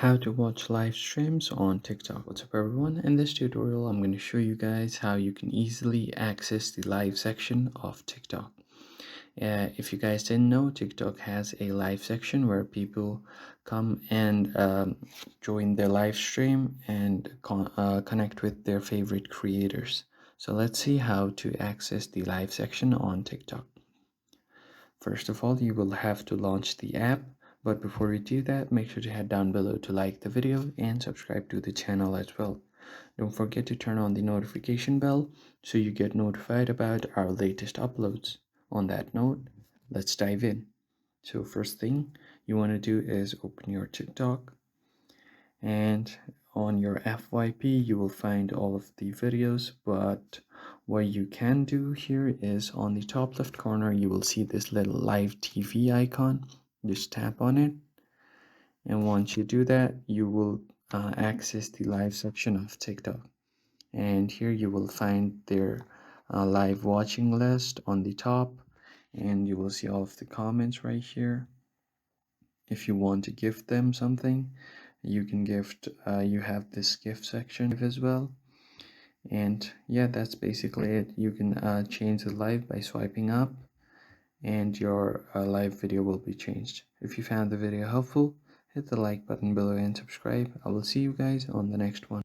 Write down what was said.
How to watch live streams on TikTok. What's up everyone? In this tutorial I'm going to show you guys how you can easily access the live section of TikTok. If you guys didn't know, TikTok has a live section where people come and join their live stream and connect with their favorite creators. So let's see how to access the live section on TikTok. First of all, you will have to launch the app, but before you do that, make sure to head down below to like the video and subscribe to the channel as well. Don't forget to turn on the notification bell so you get notified about our latest uploads. On that note, let's dive in. So first thing you want to do is open your TikTok, and on your FYP you will find all of the videos, but what you can do here is on the top left corner you will see this little live TV icon. Just tap on it, and once you do that you will access the live section of TikTok, and here you will find their live watching list on the top, and you will see all of the comments right here. If you want to gift them something, you can gift, you have this gift section as well. And yeah, that's basically it. You can change the live by swiping up, and your live video will be changed. If you found the video helpful, hit the like button below and subscribe. I will see you guys on the next one.